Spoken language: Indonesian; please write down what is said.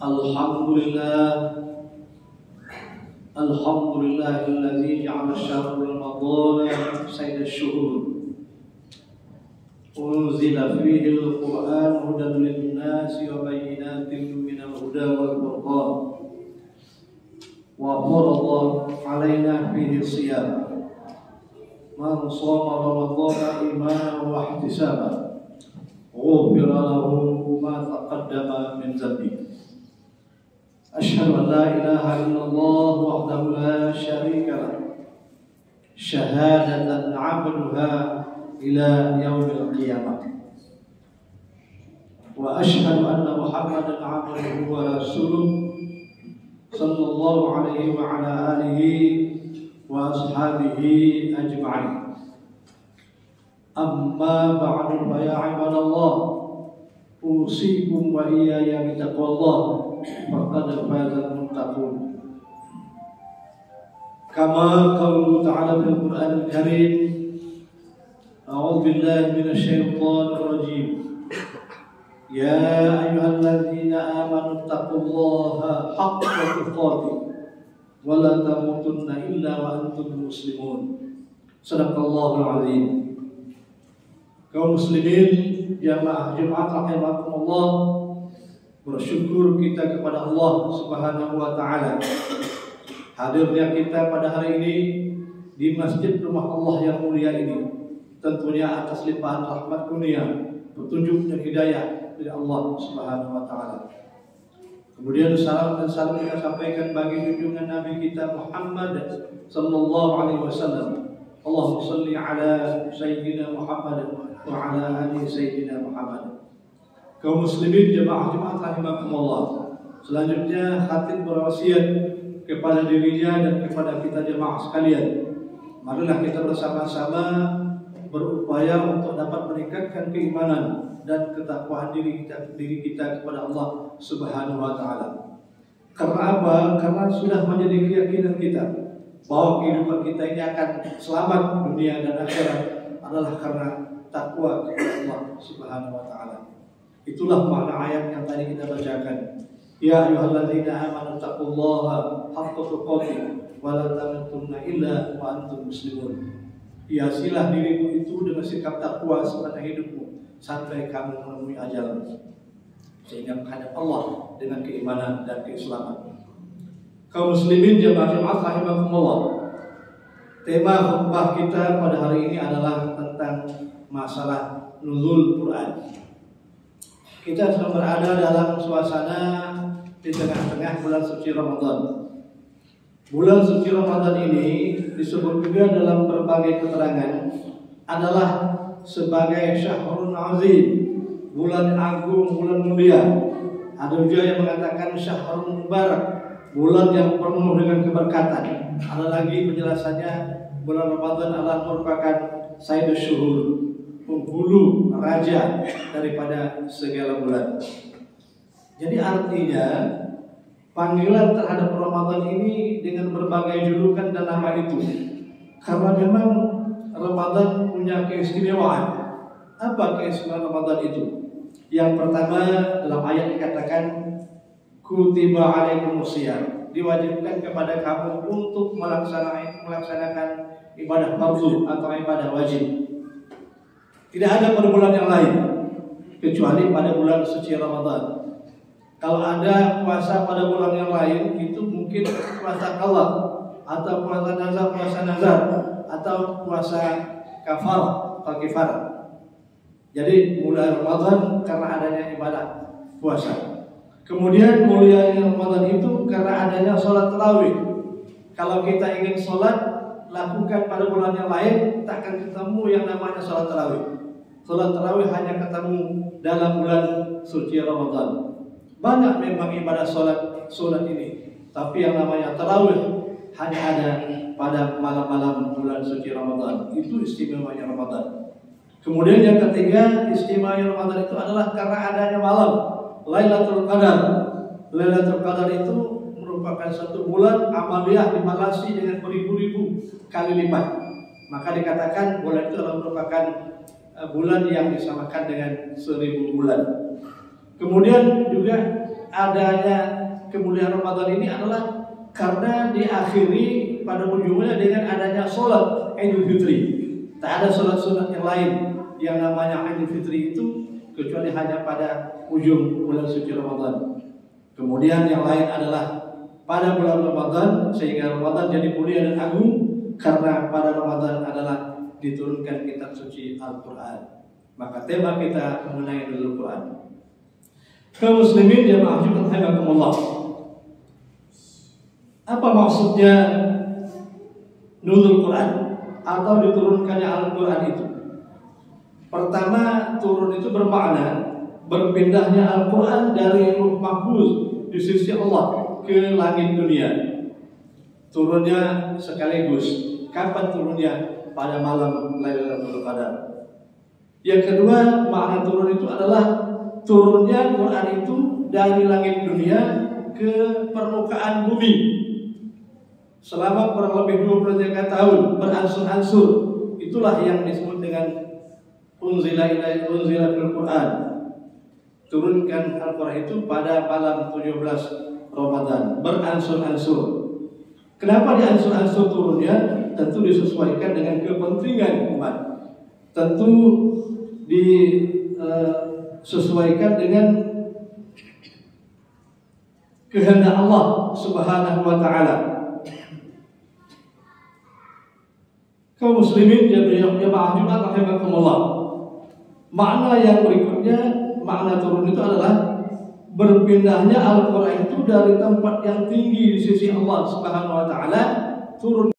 Alhamdulillahilladzi ja'ala syahr Ramadan sayyid asy-syuhur. Unzila fihi al-Qur'an hudan lin-nasi wa bayyinatin minal huda wal furqan. Wa farada 'alaina fihi as-siyam. Man shoma Ramadana imanan wa ihtisaban, ghufira lahu ma taqaddama min dhanbihi. Asyhadu an la ilaha illallah wahdahu la syarika lah, syahadatan 'abduha ila yaumil qiyamah. Wa asyhadu anna Muhammadan 'abduhu wa rasuluh sallallahu alaihi wa ala alihi wa ashabihi ajma'in. Amma ba'du fa ya ibadallah, usikum wa iyaya bitaqwallah. Faqad fazal muttaqun. Kama qaulu ta'ala fil Qur'anil Karim, a'udzu billahi minasy syaithanir rajim. Ya ayyuhalladzina amanu taqullaha haqqa tuqatih wa la tamutunna illa wa antum muslimun. Shadaqallahul azim. Kaum muslimin, jamaah Jumat rahimakumullah, bersyukur kita kepada Allah Subhanahu wa taala. Hadirnya kita pada hari ini di masjid rumah Allah yang mulia ini tentunya atas limpahan rahmat kurnia, petunjuk dan hidayah dari Allah Subhanahu wa taala. Kemudian salam dan salam kita sampaikan bagi junjungan Nabi kita Muhammad sallallahu alaihi wasallam. Allahumma shalli ala sayyidina Muhammad wa ala ali sayyidina Muhammad. Kaum muslimin jemaah rahimakumullah, selanjutnya khatib berwasiat kepada dirinya dan kepada kita jemaah sekalian, marilah kita bersama-sama berupaya untuk dapat meningkatkan keimanan dan ketakwaan diri kita kepada Allah Subhanahu wa taala. Karena apa? Karena sudah menjadi keyakinan kita bahwa kehidupan kita ini akan selamat dunia dan akhirat adalah karena takwa kepada Allah Subhanahu wa taala. Itulah makna ayat yang tadi kita bacakan. Ya ayyuhalladzina amanu taqullaha haqqa tuqatih wa la tamutunna illa wa antum muslimun. Hiasilah dirimu itu dengan sikap takwa sepanjang hidupmu sampai kamu menemui ajal, sehingga menghadap Allah dengan keimanan dan keislaman. Kaum muslimin jamaah rahimakumullah, tema khutbah kita pada hari ini adalah tentang masalah nuzul Quran. Kita sedang berada dalam suasana di tengah-tengah bulan suci Ramadan. Bulan suci Ramadan ini disebut juga dalam berbagai keterangan adalah sebagai syahrun azim, bulan agung, bulan mulia. Ada juga yang mengatakan syahrun mubarak, bulan yang penuh dengan keberkatan. Ada lagi penjelasannya, bulan Ramadan adalah merupakan sayyidus syuhur, penghulu raja daripada segala bulan. Jadi artinya panggilan terhadap Ramadan ini dengan berbagai julukan dan nama itu, karena memang Ramadan punya keistimewaan. Apa keistimewaan Ramadan itu? Yang pertama, dalam ayat dikatakan kutiba alaikumusiyam, diwajibkan kepada kamu untuk melaksanakan ibadah fardu atau ibadah wajib. Tidak ada pada bulan yang lain kecuali pada bulan suci Ramadan. Kalau ada puasa pada bulan yang lain, itu mungkin puasa qadha atau puasa nazar atau puasa kafarah atau kifarah. Jadi bulan Ramadan karena adanya ibadah puasa. Kemudian mulianya Ramadan itu karena adanya sholat tarawih. Kalau kita ingin sholat lakukan pada bulan yang lain, tak akan ketemu yang namanya sholat tarawih. Sholat tarawih hanya ketemu dalam bulan suci Ramadan. Banyak memang ibadah sholat ini, tapi yang namanya tarawih hanya ada pada malam-malam bulan suci Ramadan. Itu istimewanya Ramadan. Kemudian yang ketiga, istimewanya Ramadan itu adalah karena adanya malam Lailatul Qadar. Lailatul Qadar itu merupakan satu bulan amaliyah dibalasi dengan beribu-ribu kali lipat. Maka dikatakan bulan itu adalah merupakan bulan yang disamakan dengan 1000 bulan. Kemudian juga adanya kemuliaan Ramadan ini adalah karena diakhiri pada ujungnya dengan adanya sholat Idul Fitri. Tak ada sholat sunat yang lain yang namanya Idul Fitri itu kecuali hanya pada ujung bulan suci Ramadan. Kemudian yang lain adalah pada bulan Ramadan, sehingga Ramadan jadi mulia dan agung karena pada Ramadan adalah diturunkan kitab suci Al-Quran. Maka tema kita mengenai Al-Quran. Kaum muslimin jamaah Jumat rahimakumullah. Apa maksudnya nuzul Quran atau diturunkannya Al-Quran itu? Pertama, turun itu bermakna berpindahnya Al-Quran dari Lauh Mahfuz di sisi Allah ke langit dunia. Turunnya sekaligus. Kapan turunnya? Pada malam Lailatul Qadar. Yang kedua, makna turun itu adalah turunnya Quran itu dari langit dunia ke permukaan bumi. Selama kurang lebih 23 tahun beransur-ansur. Itulah yang disebut dengan unzila fil Quran. Turunkan Al-Quran itu pada malam 17 Ramadan, beransur-ansur. Kenapa diansur-ansur turunnya? Tentu disesuaikan dengan kepentingan umat. Tentu disesuaikan dengan kehendak Allah Subhanahu wa taala. Kaum muslimin jamaah Jumat rahimakumullah. Makna yang berikutnya, makna turun itu adalah berpindahnya Al-Quran itu dari tempat yang tinggi di sisi Allah Subhanahu wa taala turun